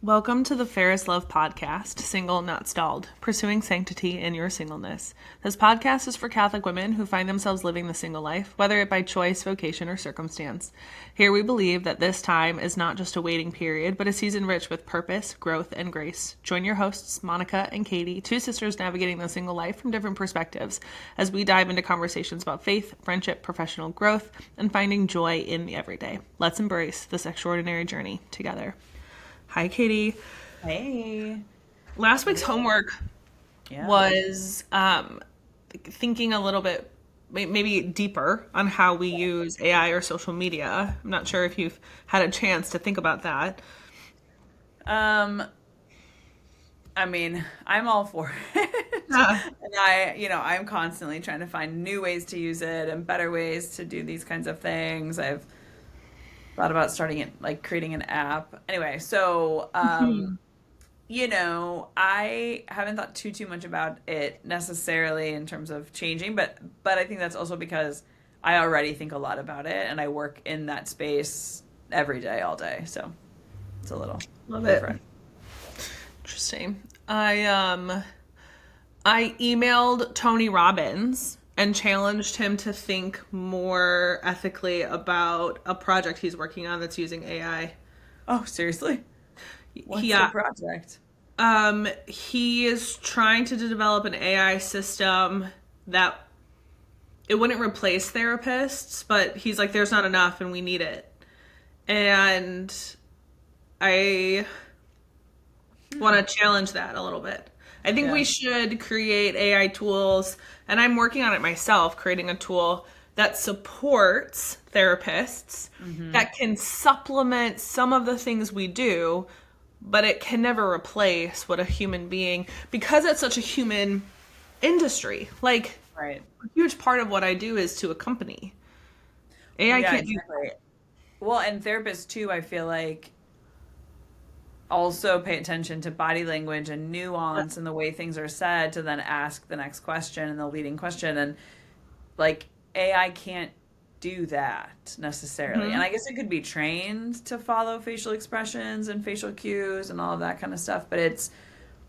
Welcome to the Fairest Love podcast, Single Not Stalled, pursuing sanctity in your singleness. This podcast is for Catholic women who find themselves living the single life, whether it by choice, vocation, or circumstance. Here we believe that this time is not just a waiting period, but a season rich with purpose, growth, and grace. Join your hosts, Monica and Katie, two sisters navigating the single life from different perspectives, as we dive into conversations about faith, friendship, professional growth, and finding joy in the everyday. Let's embrace this extraordinary journey together. Hi, Katie. Hey. Last week's homework was thinking a little bit, maybe deeper on how we use AI or social media. I'm not sure if you've had a chance to think about that. I mean, I'm all for it. And I'm constantly trying to find new ways to use it and better ways to do these kinds of things. I've thought about starting it, like creating an app. Anyway, so I haven't thought too much about it necessarily in terms of changing, but I think that's also because I already think a lot about it and I work in that space every day, all day. So it's a little different. Interesting. I emailed Tony Robbins and challenged him to think more ethically about a project he's working on that's using AI. Oh, seriously? What's the project? He is trying to develop an AI system that it wouldn't replace therapists, but he's like, there's not enough and we need it. And I want to challenge that a little bit. I think we should create AI tools, and I'm working on it myself, creating a tool that supports therapists, that can supplement some of the things we do, but it can never replace what a human being, because it's such a human industry. Like, right. A huge part of what I do is to accompany. AI can't do that. Well, and therapists too, I feel like, also pay attention to body language and nuance and the way things are said to then ask the next question and the leading question. And like AI can't do that necessarily. And I guess it could be trained to follow facial expressions and facial cues and all of that kind of stuff, but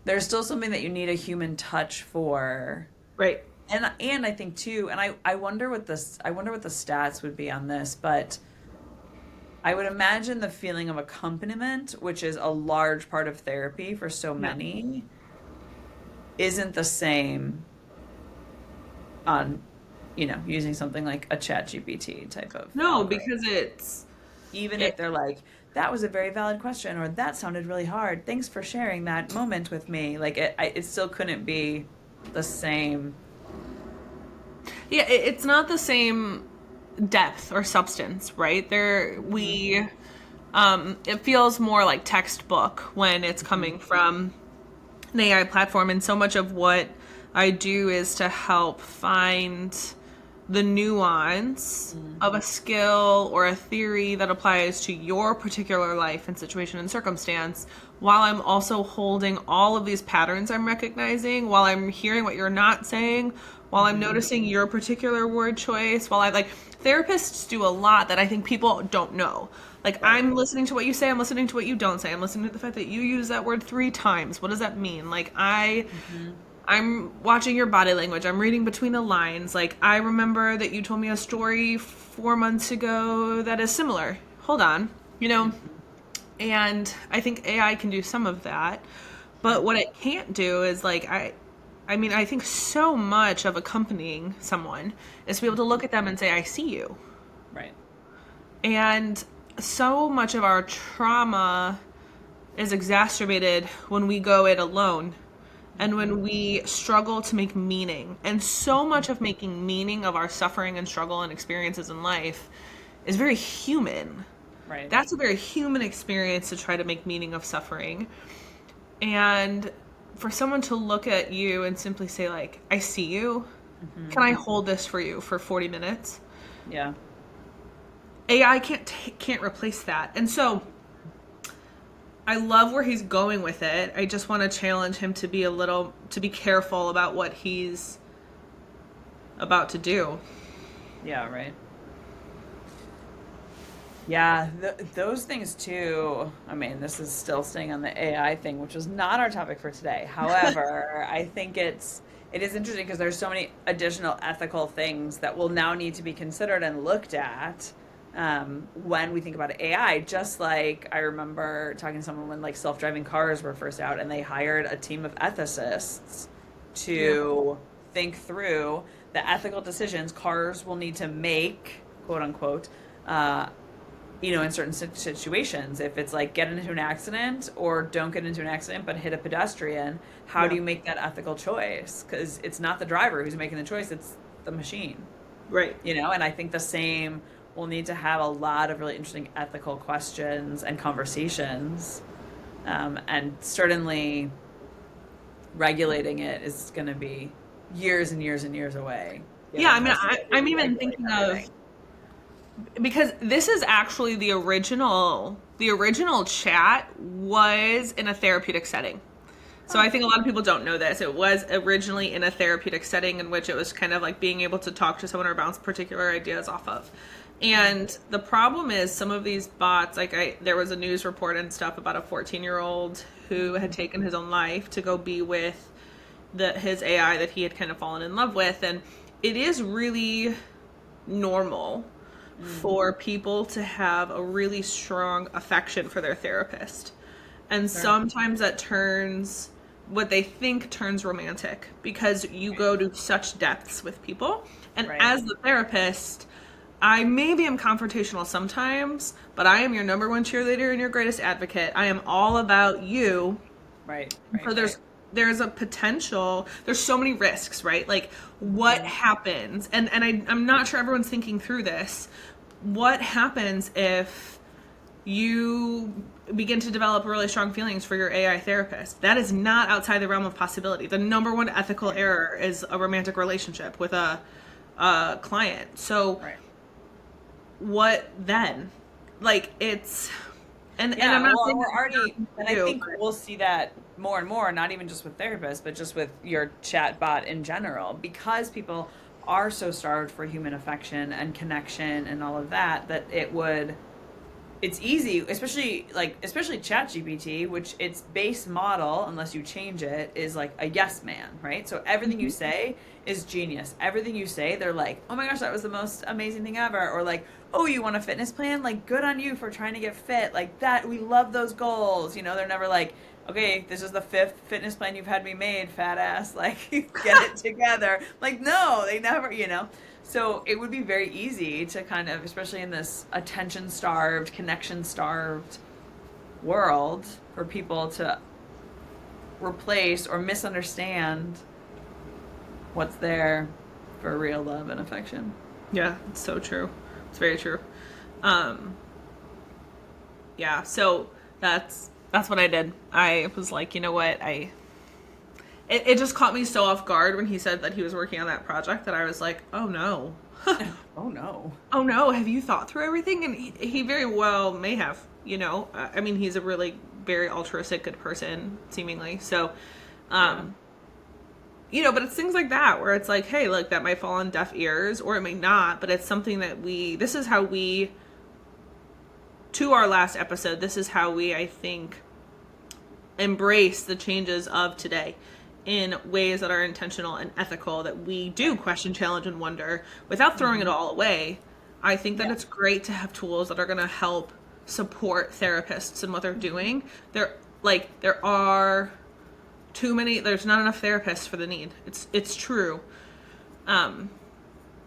there's still something that you need a human touch for. Right. And I think too, and I wonder what the stats would be on this, but I would imagine the feeling of accompaniment, which is a large part of therapy for so many, isn't the same on, using something like a ChatGPT type of. No, because if they're like, that was a very valid question, or that sounded really hard. Thanks for sharing that moment with me. Like it still couldn't be the same. Yeah, it's not the same depth or substance, right? It feels more like textbook when it's coming from an AI platform, and so much of what I do is to help find the nuance of a skill or a theory that applies to your particular life and situation and circumstance, while I'm also holding all of these patterns I'm recognizing, while I'm hearing what you're not saying, while I'm noticing your particular word choice, therapists do a lot that I think people don't know. Like, I'm listening to what you say, I'm listening to what you don't say, I'm listening to the fact that you use that word 3 times. What does that mean? Like, I'm watching your body language, I'm reading between the lines. Like, I remember that you told me a story 4 months ago that is similar. Hold on, And I think AI can do some of that, but what it can't do is I think so much of accompanying someone is to be able to look at them and say, I see you. Right. And so much of our trauma is exacerbated when we go it alone and when we struggle to make meaning. And so much of making meaning of our suffering and struggle and experiences in life is very human. Right. That's a very human experience, to try to make meaning of suffering. And for someone to look at you and simply say, like, I see you. Can I hold this for you for 40 minutes? Yeah. AI can't replace that. And so I love where he's going with it. I just want to challenge him to be careful about what he's about to do. Yeah, right. Yeah, those things too. I mean, this is still staying on the AI thing, which was not our topic for today. However, I think it is interesting because there's so many additional ethical things that will now need to be considered and looked at when we think about AI. Just like I remember talking to someone when like self-driving cars were first out, and they hired a team of ethicists Yeah. to think through the ethical decisions cars will need to make, quote unquote. Uh, in certain situations, if it's like get into an accident or don't get into an accident but hit a pedestrian, how do Yeah. you make that ethical choice? Because it's not the driver who's making the choice, it's the machine, Right. and I think the same will need to have a lot of really interesting ethical questions and conversations. And certainly regulating it is going to be years and years and years away, Yeah, given I mean, how slowly I'm we even regulate thinking of, everything. because this is actually the original chat was in a therapeutic setting. So I Oh, think a lot of people don't know this. It was originally in a therapeutic setting in which it was kind of like being able to talk to someone or bounce particular ideas off of. And the problem is some of these bots, like there was a news report and stuff about a 14-year-old who had taken his own life to go be with his AI that he had kind of fallen in love with, and it is really normal mm, for people to have a really strong affection for their therapist. And sure. sometimes that turns what they think turns romantic because you Right. go to such depths with people. And Right. as the therapist, I maybe am confrontational sometimes, but I am your number one cheerleader and your greatest advocate. I am all about you. Right. So Right. there's Right. there's a potential, there's so many risks, right? Like what Mhm. happens, and I'm not sure everyone's thinking through this. What happens if you begin to develop really strong feelings for your AI therapist? That is not outside the realm of possibility. The number one ethical Right. error is a romantic relationship with a client. So Right. what then? Like it's, and I'm Yeah, not well, saying we're this is a already, thing and to I do, think but we'll see that more and more, not even just with therapists, but just with your chat bot in general, because people are so starved for human affection and connection and all of that, that it's easy, especially chat gpt, which its base model, unless you change it, is like a yes man, right? So everything you Mhm. say is genius. Everything you say, they're like, oh my gosh, that was the most amazing thing ever. Or like, oh, you want a fitness plan? Like, good on you for trying to get fit. Like that, we love those goals. They're never like, okay, this is the fifth fitness plan you've had me made, fat ass. Like, get it together. Like, no, they never. So it would be very easy to kind of, especially in this attention starved, connection starved world, for people to replace or misunderstand what's there for real love and affection. Yeah, it's so true. It's very true. Um, yeah, so that's what I did. I was like, you know what? It just caught me so off guard when he said that he was working on that project that I was like, oh no. Oh no. Oh no, have you thought through everything? And he very well may have, I mean, he's a really very altruistic, good person, seemingly. So, Yeah. um, but it's things like that where it's like, hey, look, that might fall on deaf ears or it may not, but it's something that this is how we, to our last episode, this is how we, I think, embrace the changes of today in ways that are intentional and ethical, that we do Right. question, challenge, and wonder without throwing it Hmm. all away. I think that Yeah. it's great to have tools that are going to help support therapists in what they're doing. There are too many, there's not enough therapists for the need. It's true. Um,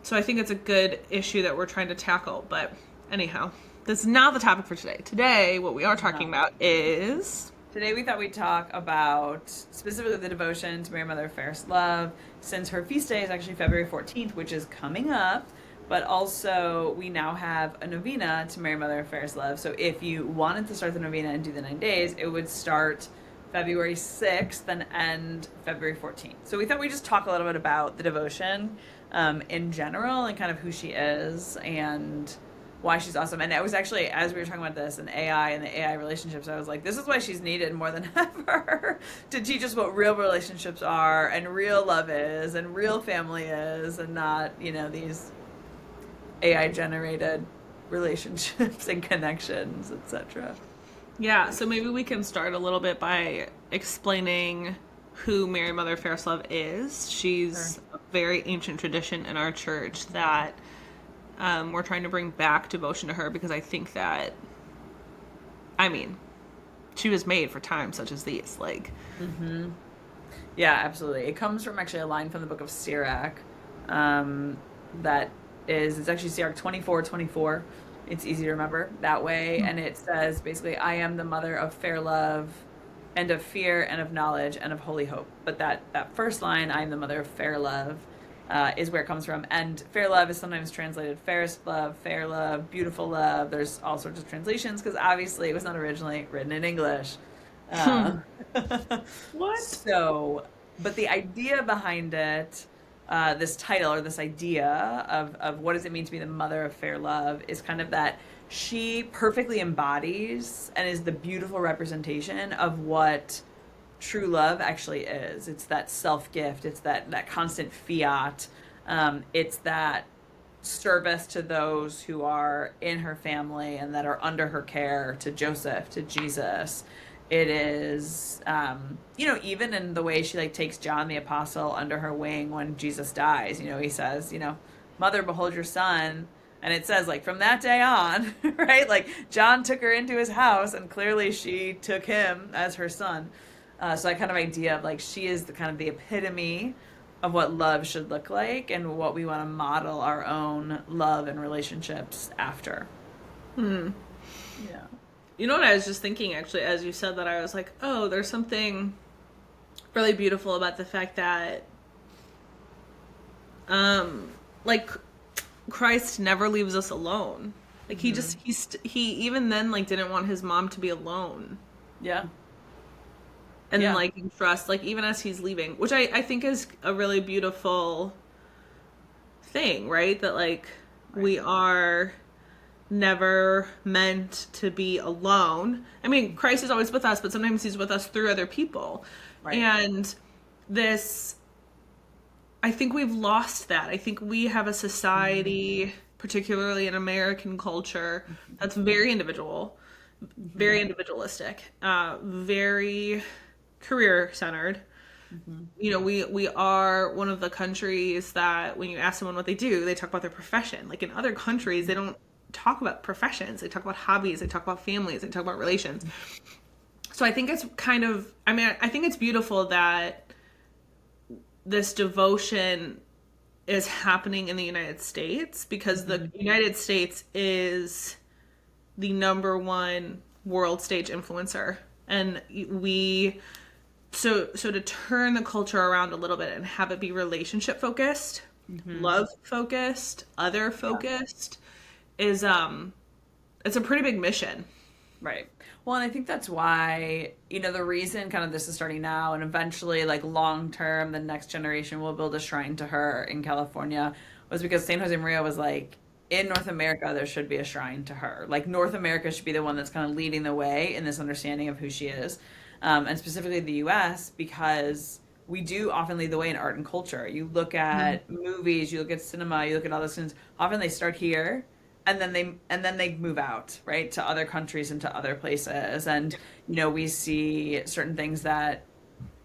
so I think it's a good issue that we're trying to tackle. But anyhow, that's not the topic for today. Today, what we are talking No. about is Today we thought we'd talk about specifically the devotion to Mary Mother of Fairest Love, since her feast day is actually February 14th, which is coming up. But also, we now have a novena to Mary Mother of Fairest Love. So if you wanted to start the novena and do the 9 days, it would start February 6th and end February 14th. So we thought we'd just talk a little bit about the devotion in general, and kind of who she is and why she's awesome. And it was actually, as we were talking about this and AI and the AI relationships, I was like, this is why she's needed more than ever to teach us what real relationships are and real love is and real family is, and not, these AI generated relationships and connections, etc. Yeah, so maybe we can start a little bit by explaining who Mary Mother of Fairest Love is. Sure. She's a very ancient tradition in our church that we're trying to bring back devotion to her because I think that, I mean, she was made for times such as these. Like, Hmm. Yeah, absolutely. It comes from actually a line from the book of Sirach. Um, that it's actually Sirach 24:24. It's easy to remember that way. And it says basically, I am the mother of fair love and of fear and of knowledge and of holy hope. But that first line, I am the mother of fair love, is where it comes from. And fair love is sometimes translated fairest love, fair love, beautiful love. There's all sorts of translations because obviously it was not originally written in English. Uh, what? so, but the idea behind it, this title or this idea of what does it mean to be the mother of fair love is kind of that she perfectly embodies and is the beautiful representation of what true love actually is. It's that self gift. It's that constant fiat. It's that service to those who are in her family and that are under her care, to Joseph, to Jesus. It is, even in the way she like takes John the apostle under her wing when Jesus dies. He says, "Mother, behold your son." And it says, like, from that day on, right? Like, John took her into his house, and clearly she took him as her son. So that kind of idea of like she is the kind of the epitome of what love should look like and what we want to model our own love and relationships after. Hmm. Yeah. You know what I was just thinking actually as you said that I was like, oh, there's something really beautiful about the fact that like Christ never leaves us alone. Like he Hmm. just he even then like didn't want his mom to be alone Yeah. and Yeah. like in trust like even as he's leaving, which I think is a really beautiful thing, right? That like Right. we are never meant to be alone. I mean, Christ is always with us, but sometimes he's with us through other people. Right. And this, I think we've lost that. I think we have a society, particularly in American culture, that's very individual, Hmm. very individualistic, very career centered. Hmm. We are one of the countries that when you ask someone what they do, they talk about their profession. Like in other countries, they don't talk about professions. They talk about hobbies, they talk about families, they talk about relations. So I think it's kind of I mean, I think it's beautiful that this devotion is happening in the United States because the Hmm. United States is the number one world stage influencer. And we so to turn the culture around a little bit and have it be relationship focused, Hmm. love focused, other Yeah. focused is it's a pretty big mission. Right. Well, and I think that's why, the reason kind of this is starting now and eventually, like, long term, the next generation will build a shrine to her in California was because San Jose Maria was like, in North America, there should be a shrine to her. Like, North America should be the one that's kind of leading the way in this understanding of who she is. And specifically the US, because we do often lead the way in art and culture. You look Mhm. at movies, you look at cinema, you look at all those things. Often they start here and then they move out, right, to other countries and to other places. And we see certain things that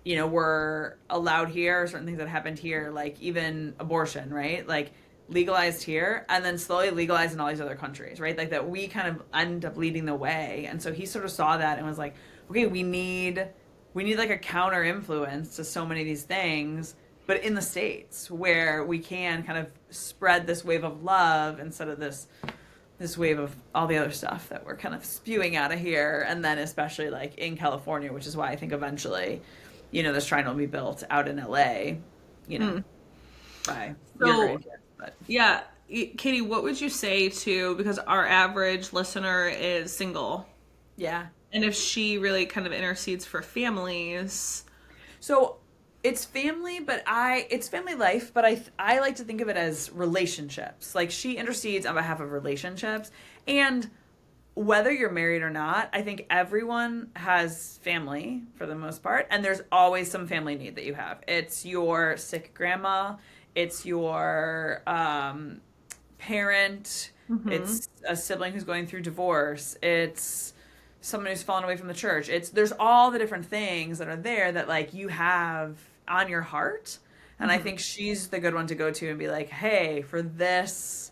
were allowed here, certain things that happened here, like even abortion, right, like legalized here and then slowly legalized in all these other countries, right, like that we kind of end up leading the way. And so he sort of saw that and was like, okay, we need like a counter influence to so many of these things, but in the States where we can kind of spread this wave of love instead of this wave of all the other stuff that we're kind of spewing out of here. And then especially like in California, which is why I think eventually, this shrine will be built out in LA, you know, Mm. by your So, grandkids. But yeah, Katie, what would you say to because our average listener is single, yeah. and if she really kind of intercedes for families, So it's family, but it's family life, but I like to think of it as relationships. Like she intercedes on behalf of relationships. And whether you're married or not, I think everyone has family for the most part, and there's always some family need that you have. It's your sick grandma, it's your parent, Mm-hmm. It's a sibling who's going through divorce. It's someone who's fallen away from the church. It's there's all the different things that are there that like you have on your heart. And I Mm-hmm. think she's the good one to go to and be like, "Hey, for this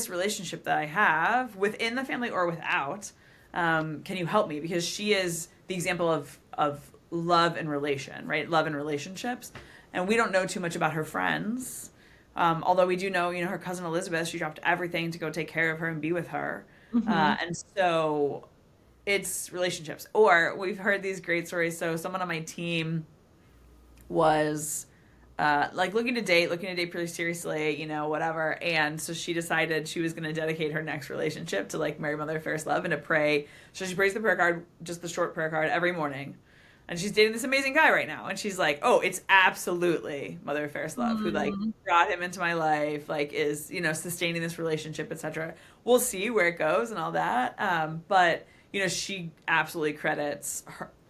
relationship that I have within the family or without, can you help me?" Because she is the example of love and relation, right? Love and relationships, and we don't know too much about her friends. Although we do know, her cousin Elizabeth, she dropped everything to go take care of her and be with her, Mm-hmm. and so it's relationships. Or we've heard these great stories. So someone on my team was like looking to date pretty seriously, whatever. And so she decided she was going to dedicate her next relationship to like Mary, Mother, Fairest Love, and to pray. So she prays the prayer card, just the short prayer card, every morning. And she's dating this amazing guy right now. And she's like, oh, it's absolutely Mother of Fairest Love who like Mm-hmm. brought him into my life, like is, sustaining this relationship, etc. We'll see where it goes and all that. But, she absolutely credits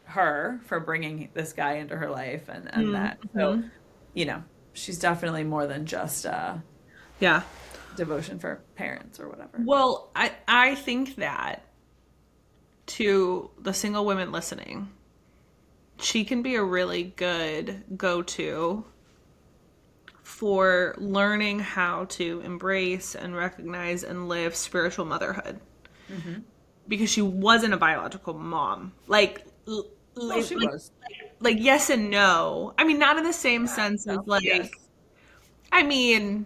her for bringing this guy into her life and that. So, Mm-hmm. you know, she's definitely more than just Yeah. devotion for parents or whatever. Well, I think that to the single women listening, she can be a really good go-to for learning how to embrace and recognize and live spiritual motherhood Hmm. because she wasn't a biological mom. Like Well, she was. like yes and no. I mean, not in the same Yeah. sense as No. like Yes. I mean,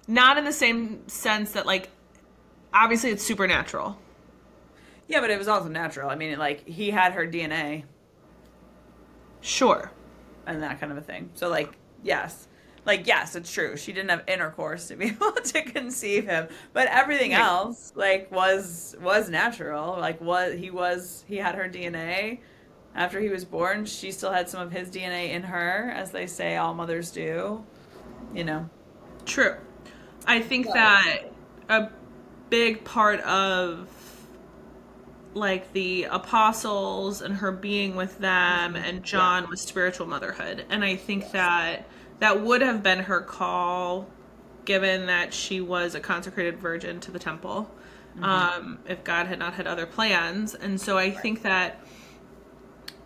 not in the same sense that like obviously it's supernatural. Yeah, but it was also natural. I mean, like he had her DNA Sure. and that kind of a thing. So yes, it's true. She didn't have intercourse to be able to conceive him, but everything Right. else like was natural. Like he had her DNA after he was born. She still had some of his DNA in her, as they say all mothers do. You know. True. I think But that a big part of like the apostles and her being with them mhm, and yeah, John was spiritual motherhood. And I think yes. that that would have been her call given that she was a consecrated virgin to the temple, Hmm. if God had not had other plans. And so I Right. think that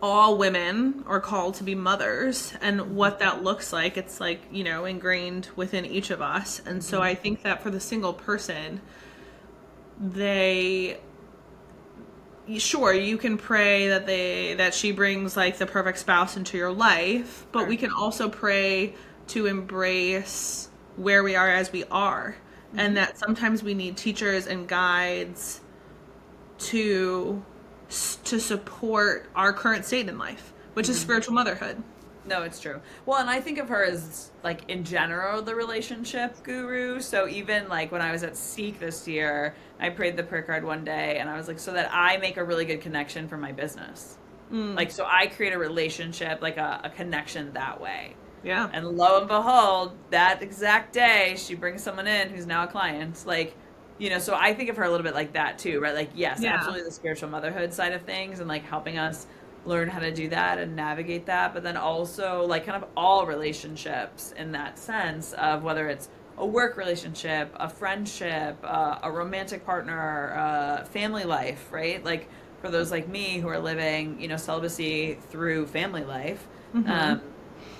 all women are called to be mothers and Hmm. what that looks like, it's like, ingrained within each of us. And so Hmm. I think that for the single person, they sure you can pray that she brings like the perfect spouse into your life, but we Sure. can also pray to embrace where we are as we are, and Hmm. that sometimes we need teachers and guides to to support our current state in life, which is Hmm. spiritual motherhood. No, it's true. Well, and I think of her as like in general the relationship guru. So even like when I was at Seek this year, I prayed the prayer card one day and I was like, so that I make a really good connection for my business. Mm, Like so I create a relationship, like a connection that way. yeah. And lo and behold, that exact day she brings someone in who's now a client. Like, so I think of her a little bit like that too, right? Like, yes, Yeah. absolutely the spiritual motherhood side of things and like helping us learn how to do that and navigate that, but then also like kind of all relationships in that sense of whether it's a work relationship, a friendship, a romantic partner, family life, right? Like for those like me who are living, celibacy through family life, Mhm. um,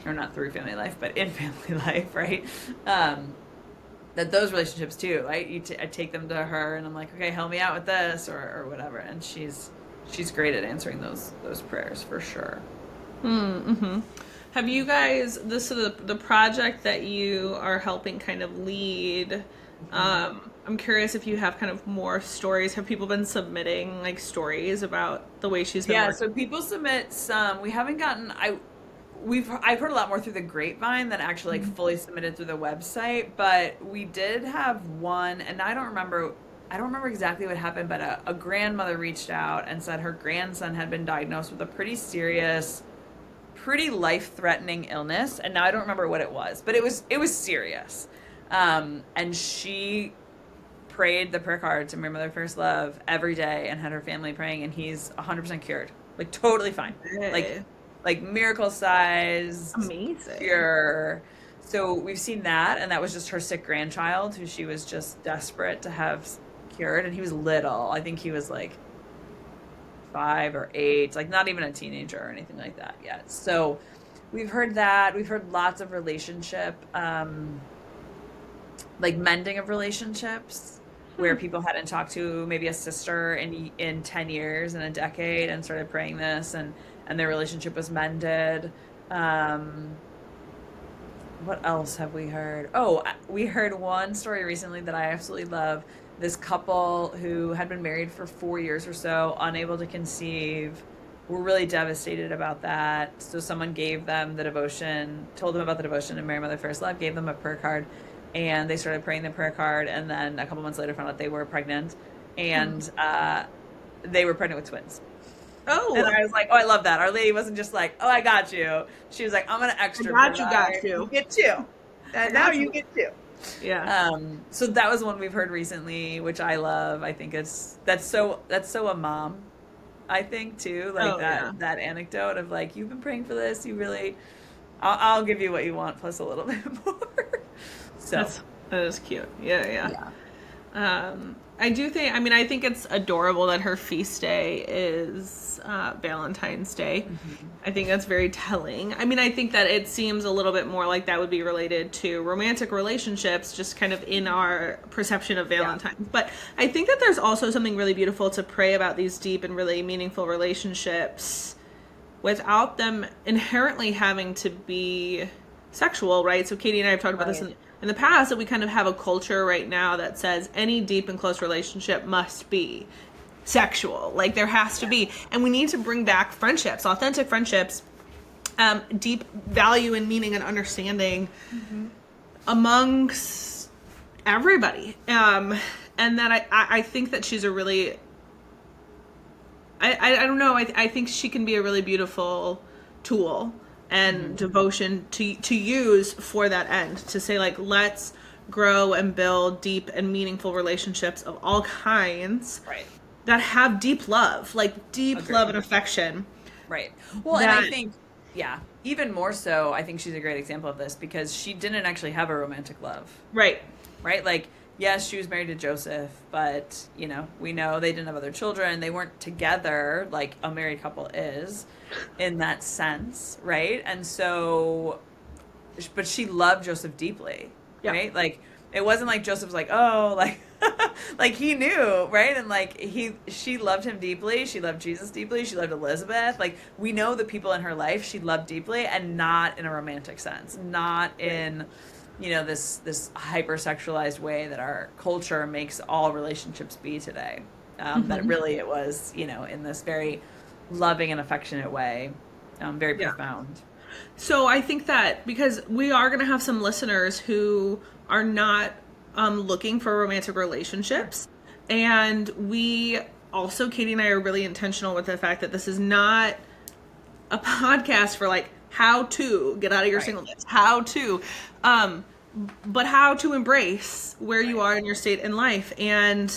or not through family life, but in family life, right? Um, that those relationships too, right? I take them to her, and I'm like, okay, help me out with this, or whatever, and she's great at answering those prayers for sure. Mm-hmm. Have you guys this is the project that you are helping kind of lead? Hmm. I'm curious if you have kind of more stories. Have people been submitting like stories about the way she's been Yeah, working? so people submit some. We haven't gotten. I've heard a lot more through the grapevine than actually like fully submitted through the website, but we did have one, and I don't remember exactly what happened, but a grandmother reached out and said her grandson had been diagnosed with a pretty serious, pretty life-threatening illness, and now I don't remember what it was, but it was serious. And she prayed the prayer card to Mary Mother First Love every day and had her family praying, and he's 100% cured, like totally fine, like Hey, like miracle sized amazing. cure. So we've seen that, and that was just her sick grandchild who she was just desperate to have cured. And he was little. I think he was like 5 or 8, like not even a teenager or anything like that yet. So we've heard that. We've heard lots of relationship, like mending of relationships where people hadn't talked to maybe a sister in 10 years, in a decade, and started praying this, and their relationship was mended. Um, what else have we heard? Oh, we heard one story recently that I absolutely love. This couple who had been married for 4 years or so, unable to conceive, were really devastated about that. So someone gave them the devotion, told them about the devotion in Mary Mother Fairest Love, gave them a prayer card, and they started praying the prayer card. And then a couple months later, found out they were pregnant, and they were pregnant with twins. And Oh, I was like, oh, I love that. Our Lady wasn't just like, oh, I got you. She was like, I'm gonna I extra got provide. You you. get two, I and now got you you. get two. Yeah. So that was one we've heard recently, which I love. I think that's so a mom. I think too, like Oh, yeah. that anecdote of like, you've been praying for this. You really, I'll give you what you want plus a little bit more. So That is cute. Yeah, yeah. yeah, I do think, I mean, I think it's adorable that her feast day is Valentine's Day. I think that's very telling. I mean, I think that it seems a little bit more like that would be related to romantic relationships, just kind of in our perception of yeah, Valentine's. But I think that there's also something really beautiful to pray about these deep and really meaningful relationships without them inherently having to be sexual, right? So Katie and I have talked about this right, in the past, that we kind of have a culture right now that says any deep and close relationship must be sexual. Like there has to yeah, be. And we need to bring back friendships, authentic friendships, deep value and meaning and understanding amongst everybody. And that I think that she's a really, I don't know, I think she can be a really beautiful tool and devotion to use for that end, to say like, let's grow and build deep and meaningful relationships of all kinds right. that have deep love, like deep love Agree. and affection. Right. Well, and I That think, yeah, even more so, I think she's a great example of this because she didn't actually have a romantic love, right. right? Like, yes, she was married to Joseph, but, we know they didn't have other children. They weren't together like a married couple is in that sense, right? And so, but she loved Joseph deeply, Yeah. right? Like, it wasn't like Joseph was like, oh, like, like he knew, right? And like she loved him deeply. She loved Jesus deeply. She loved Elizabeth. Like we know the people in her life she loved deeply, and not in a romantic sense, not Right. in, this hypersexualized way that our culture makes all relationships be today. That really it was, in this very loving and affectionate way, very Yeah. profound. So I think that because we are going to have some listeners who are not looking for romantic Sure. relationships, and we also, Katie and I are really intentional with the fact that this is not a podcast for like how to get out of your Right. singleness, how to, um, but how to embrace where you Right. are in your state in life. And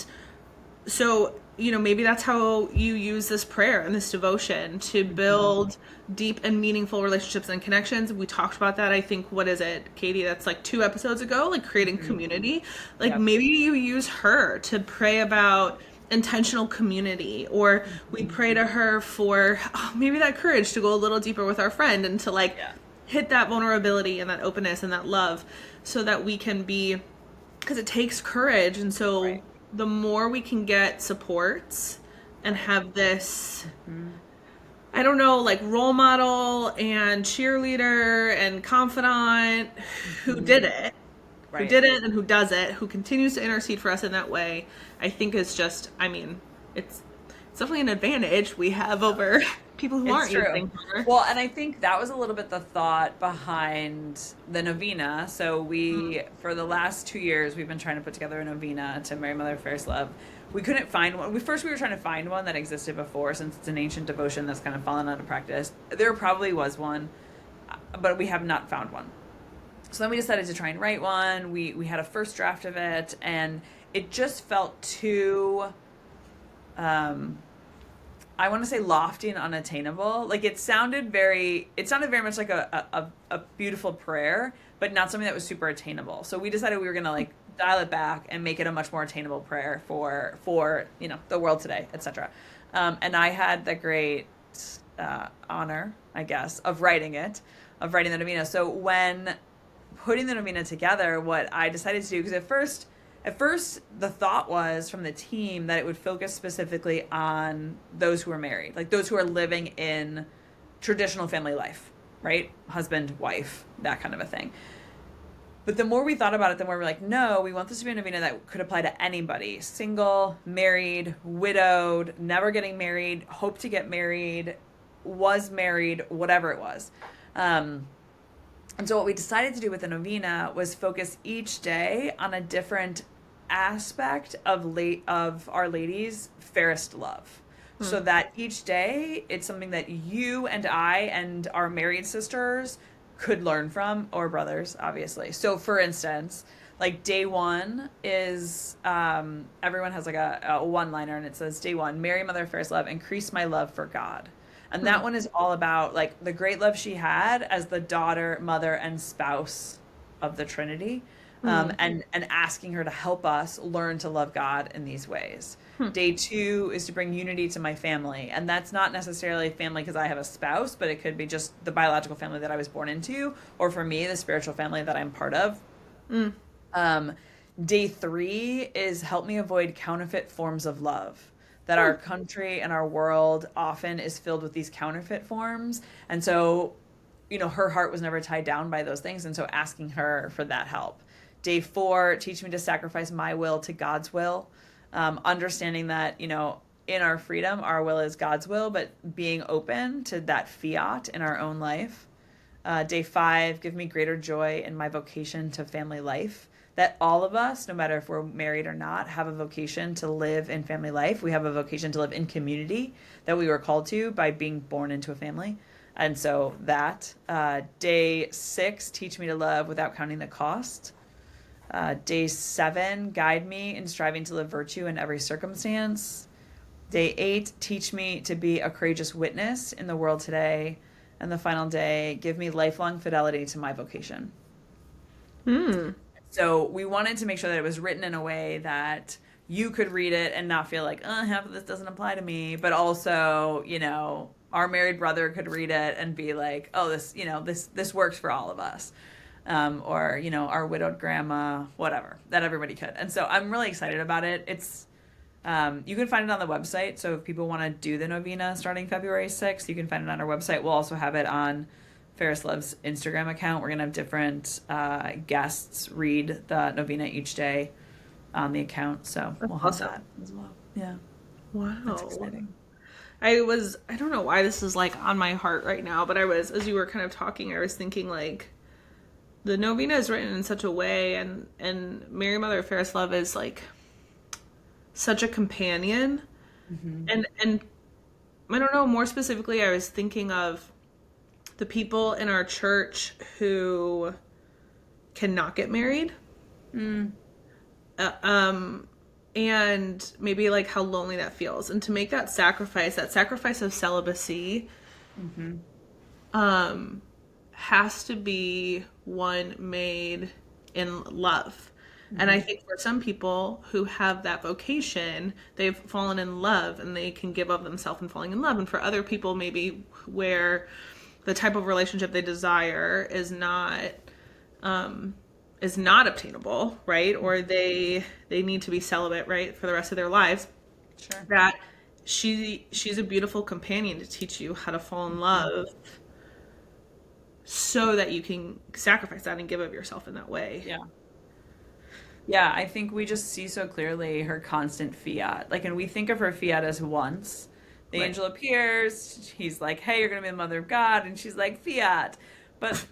so, maybe that's how you use this prayer and this devotion to build deep and meaningful relationships and connections. We talked about that, I think, what is it, Katie? That's like 2 episodes ago, like creating community. Like Yep. maybe you use her to pray about intentional community, or we pray to her for maybe that courage to go a little deeper with our friend and to like Yeah. hit that vulnerability and that openness and that love, so that we can be, because it takes courage. And so Right. the more we can get supports and Right. have this, I don't know, like role model and cheerleader and confidant who did it, who Right. did it and who does it, who continues to intercede for us in that way, I think is just, I mean, it's definitely an advantage we have over people who It's aren't true. using her. Well, and I think that was a little bit the thought behind the novena. So for the last 2 years, we've been trying to put together a novena to Mary Mother of Fairest Love. We couldn't find one. We were trying to find one that existed before, since it's an ancient devotion that's kind of fallen out of practice. There probably was one, but we have not found one. So then we decided to try and write one. We had a first draft of it, and it just felt too, um, I want to say lofty and unattainable. Like it sounded very much like a beautiful prayer, but not something that was super attainable. So we decided we were gonna like dial it back and make it a much more attainable prayer for the world today, etc. And I had the great honor, I guess, of writing the novena. So when putting the novena together, what I decided to do, because at first the thought was from the team that it would focus specifically on those who are married, like those who are living in traditional family life, right? Husband, wife, that kind of a thing. But the more we thought about it, the more we're like, no, we want this to be a novena that could apply to anybody: single, married, widowed, never getting married, hope to get married, was married, whatever it was. Um, and so what we decided to do with the novena was focus each day on a different aspect of Our Lady's fairest love. So that each day it's something that you and I and our married sisters could learn from, or brothers, obviously. So for instance, like day one is everyone has like a one liner, and it says, day one, Mary, Mother of Fairest Love, increase my love for God. And that one is all about like the great love she had as the daughter, mother, and spouse of the Trinity, and asking her to help us learn to love God in these ways. Day two is to bring unity to my family, and that's not necessarily family because I have a spouse, but it could be just the biological family that I was born into, or for me, the spiritual family that I'm part of. Um, Day three is help me avoid counterfeit forms of love. That our country and our world often is filled with these counterfeit forms. And so, her heart was never tied down by those things. And so asking her for that help. Day four, teach me to sacrifice my will to God's will. Understanding that, in our freedom, our will is God's will, but being open to that fiat in our own life. Day five, give me greater joy in my vocation to family life. That all of us, no matter if we're married or not, have a vocation to live in family life. We have a vocation to live in community that we were called to by being born into a family. And so that. Day six, teach me to love without counting the cost. Day seven, guide me in striving to live virtue in every circumstance. Day eight, teach me to be a courageous witness in the world today. And the final day, give me lifelong fidelity to my vocation. So we wanted to make sure that it was written in a way that you could read it and not feel like, half of this doesn't apply to me. But also, our married brother could read it and be like, oh, this works for all of us. Or, our widowed grandma, whatever, that everybody could. And so I'm really excited about it. It's, you can find it on the website. So if people want to do the novena starting February 6th, you can find it on our website. We'll also have it on Fairest Love's Instagram account. We're going to have different guests read the novena each day on the account. So we'll have Awesome. that as well. Yeah. Wow. That's exciting. I don't know why this is like on my heart right now, but as you were kind of talking, I was thinking like the novena is written in such a way, and Mary, Mother of Fairest Love is like such a companion. And I don't know, more specifically, I was thinking of the people in our church who cannot get married. And maybe like how lonely that feels, and to make that sacrifice of celibacy, has to be one made in love. And I think for some people who have that vocation, they've fallen in love and they can give of themselves in falling in love. And for other people, maybe where the type of relationship they desire is not obtainable, right? Or they need to be celibate, right, for the rest of their lives. Sure. That she's a beautiful companion to teach you how to fall in love, so that you can sacrifice that and give of yourself in that way. Yeah. Yeah, I think we just see so clearly her constant fiat. Like, and we think of her fiat as once. The Right. angel appears, he's like, hey, you're going to be the mother of God. And she's like, fiat. But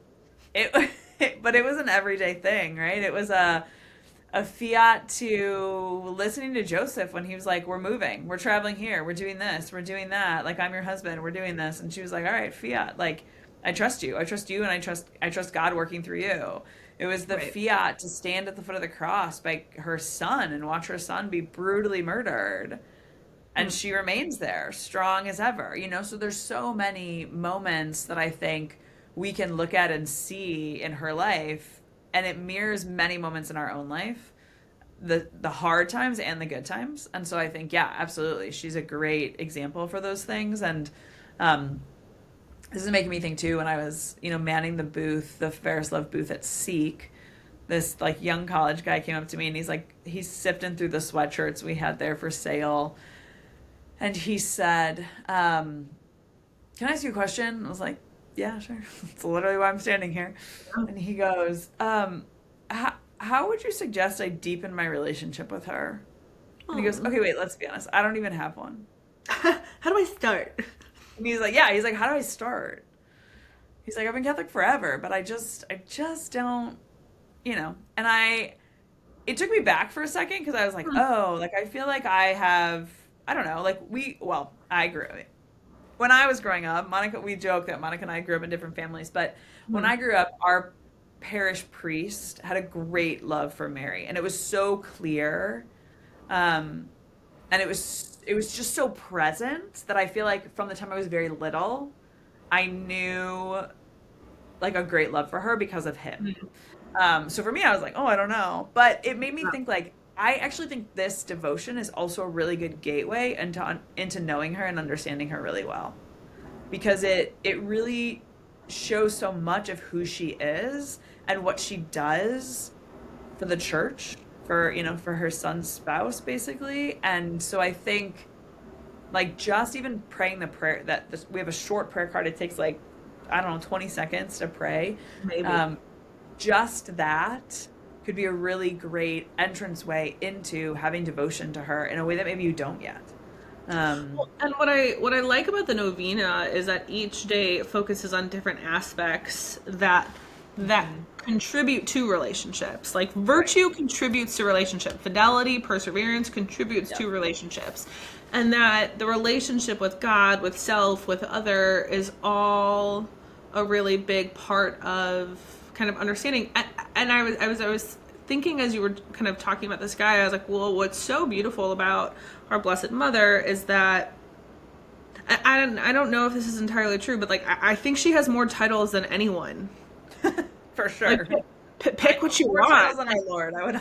it was an everyday thing, right? It was a fiat to listening to Joseph when he was like, we're moving, we're traveling here, we're doing this, we're doing that. Like, I'm your husband, we're doing this. And she was like, all right, fiat. Like, I trust you, and I trust God working through you. It was the Right. fiat to stand at the foot of the cross by her son and watch her son be brutally murdered. and she remains there strong as ever, so there's so many moments that I think we can look at and see in her life, and it mirrors many moments in our own life, the hard times and the good times. And so I think, yeah, absolutely, she's a great example for those things. And um this is making me think too, when I was, manning the booth, the Fairest Love booth at Seek, this like young college guy came up to me, and he's sifting through the sweatshirts we had there for sale. And he said, can I ask you a question? I was like, yeah, sure. It's literally why I'm standing here. And he goes, how would you suggest I deepen my relationship with her? And he goes, Oh. okay, wait, let's be honest. I don't even have one. How do I start? And he's like, yeah, he's like, how do I start? He's like, I've been Catholic forever, but I just don't, and it took me back for a second, because I was like, oh, like, I feel like I have, I don't know, like, I grew up, when I was growing up, we joke that Monica and I grew up in different families, but when I grew up, our parish priest had a great love for Mary, and it was so clear. Um, and it was just so present that I feel like from the time I was very little, I knew like a great love for her because of him. So for me, I was like, oh, I don't know, but it made me think, like, I actually think this devotion is also a really good gateway into knowing her and understanding her really well, because it really shows so much of who she is and what she does for the church, for her son's spouse, basically. And so I think, like, just even praying the prayer that we have a short prayer card. It takes, like, I don't know, 20 seconds to pray. Maybe. Um, just that could be a really great entranceway into having devotion to her in a way that maybe you don't yet. Um, Well, and what I like about the novena is that each day focuses on different aspects that contribute to relationships. Like right. virtue contributes to relationship, fidelity, perseverance contributes Yep. to relationships. And that the relationship with God, with self, with other is all a really big part of kind of understanding. And I was thinking as you were kind of talking about this guy, I was like, well, what's so beautiful about our Blessed Mother is that I don't know if this is entirely true, but like I think she has more titles than anyone. For Like sure. I pick what you More titles want. than Like, our Lord, I would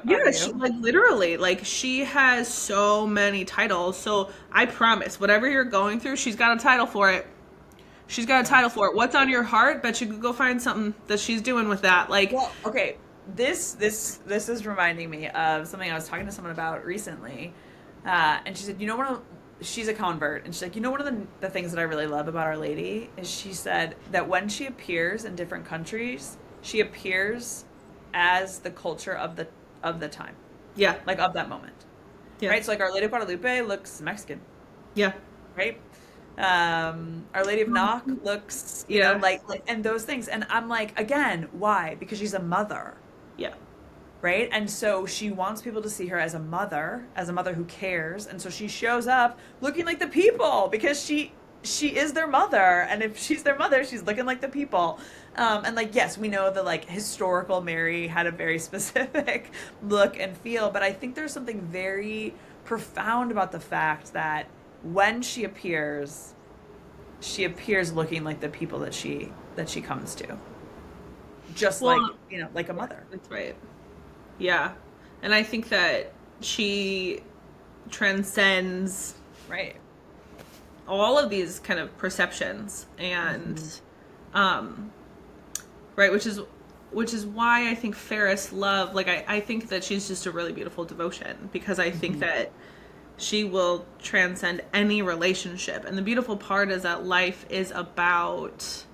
yeah, argue. like literally, like she has so many titles. So I promise, whatever you're going through, she's got a title for it. She's got a Yeah. title for it. What's on your heart? Bet you could go find something that she's doing with that. Like, Well, okay. This is reminding me of something I was talking to someone about recently, and she said, she's a convert, and she's like, one of the things that I really love about Our Lady is, she said that when she appears in different countries, she appears as the culture of the time, yeah, like of that moment, yeah, right? So like Our Lady of Guadalupe looks Mexican, yeah, right? Our Lady of Knock looks, yeah, like, and those things. And I'm like, again, why? Because she's a mother, yeah. right? And so she wants people to see her as a mother who cares. And so she shows up looking like the people, because she is their mother. And if she's their mother, she's looking like the people. And like, yes, we know that like historical Mary had a very specific look and feel, but I think there's something very profound about the fact that when she appears looking like the people that she comes to, just like, Well, like a mother. that's right. Yeah, and I think that she transcends Right. all of these kind of perceptions and Hmm. um right, which is why I think Fairest Love, like I think that she's just a really beautiful devotion, because I think Hmm. that she will transcend any relationship. And the beautiful part is that life is about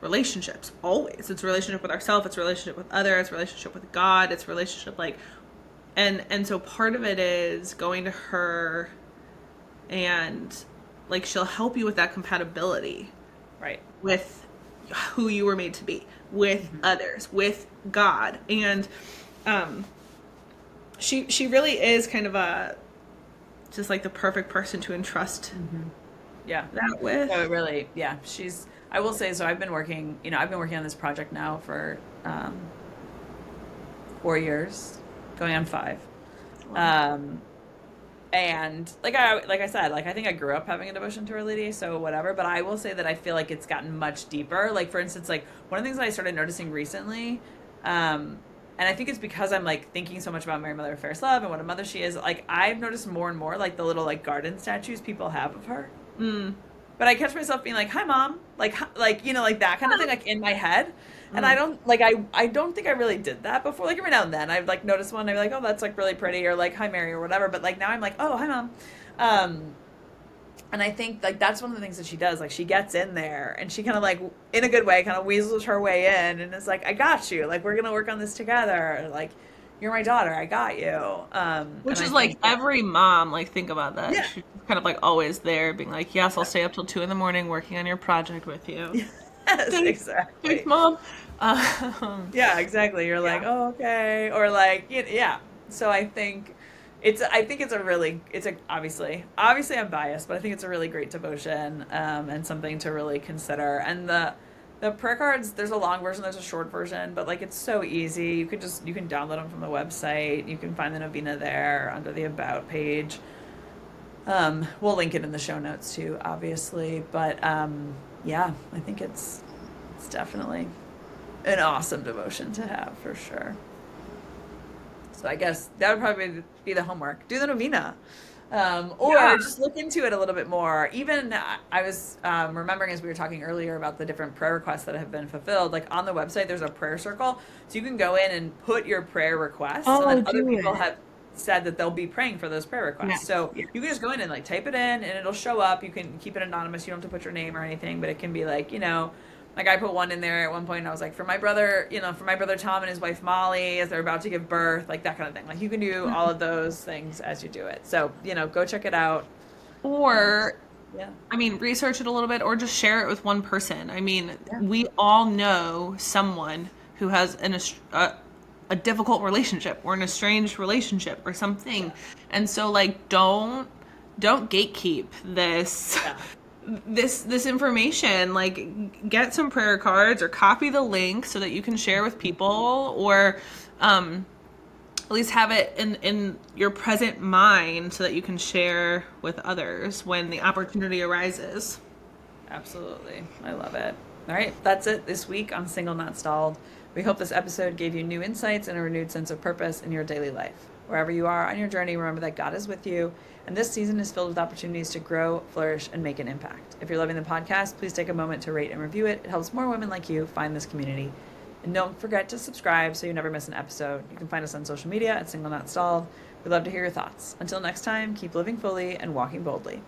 relationships always. It's relationship with ourselves, it's relationship with others, it's relationship with God, it's relationship like, and so part of it is going to her, and like she'll help you with that compatibility Right. with who you were made to be, with Hmm. others, with God. And um she really is kind of a just like the perfect person to entrust Hmm. Yeah. that with. No, it really, yeah. I will say, so I've been working on this project now for 4 years, going on 5. Wow. Um, And like I said, like I think I grew up having a devotion to Our Lady, so whatever. But I will say that I feel like it's gotten much deeper. Like for instance, like one of the things that I started noticing recently, and I think it's because I'm like thinking so much about Mary Mother of Fairest Love and what a mother she is. Like I've noticed more and more like the little like garden statues people have of her. Mm. But I catch myself being like, "Hi, mom," like like that kind of thing, like in my head. And I Mm. don't like I don't think I really did that before. Like every now and then I've like noticed one, and I'd be like, "Oh, that's like really pretty," or like, "Hi, Mary," or whatever. But like now I'm like, "Oh, hi, mom." Um, and I think like that's one of the things that she does. Like she gets in there and she kind of like in a good way, kind of weasels her way in, and it's like, "I got you. Like we're gonna work on this together. Like you're my daughter. I got you." And Which I is like think yeah, every mom, like think about that. yeah, She's kind of like always there, being like, "Yes, I'll yeah. stay up till 2 in the morning working on your project with you." Yes, Thanks, thanks, exactly. mom. Yeah, exactly. You're like, Yeah, oh, okay, or like, yeah. So I think it's a really, it's a obviously I'm biased, but I think it's a really great devotion, and something to really consider. And the prayer cards, there's a long version, there's a short version, but like it's so easy. You can download them from the website. You can find the novena there under the about page. We'll link it in the show notes too, obviously. But yeah, I think it's definitely an awesome devotion to have for sure. So I guess that would probably be the homework. Do the novena. yeah. Or just look into it a little bit more. Even I was remembering as we were talking earlier about the different prayer requests that have been fulfilled. Like on the website, there's a prayer circle. So you can go in and put your prayer requests, and Oh, then other do people it. have said that they'll be praying for those prayer requests. Yes. So Yes. you can just go in and like type it in and it'll show up. You can keep it anonymous. You don't have to put your name or anything, but it can be like, like I put one in there at one point and I was like, for my brother, for my brother Tom and his wife Molly as they're about to give birth, like that kind of thing. Like you can do all of those things as you do it. So, go check it out. And Or, yeah. I mean, research it a little bit, or just share it with one person. I mean, Yeah. we all know someone who has a difficult relationship or an estranged relationship or something, Yeah. and so like don't gatekeep this Yeah. this information. Like get some prayer cards or copy the link so that you can share with people, or at least have it in your present mind so that you can share with others when the opportunity arises. Absolutely. I love it. All right. That's it this week on Single Not Stalled. We hope this episode gave you new insights and a renewed sense of purpose in your daily life. Wherever you are on your journey, remember that God is with you, and this season is filled with opportunities to grow, flourish, and make an impact. If you're loving the podcast, please take a moment to rate and review it. It helps more women like you find this community. And don't forget to subscribe so you never miss an episode. You can find us on social media at Single Not Stalled. We'd love to hear your thoughts. Until next time, keep living fully and walking boldly.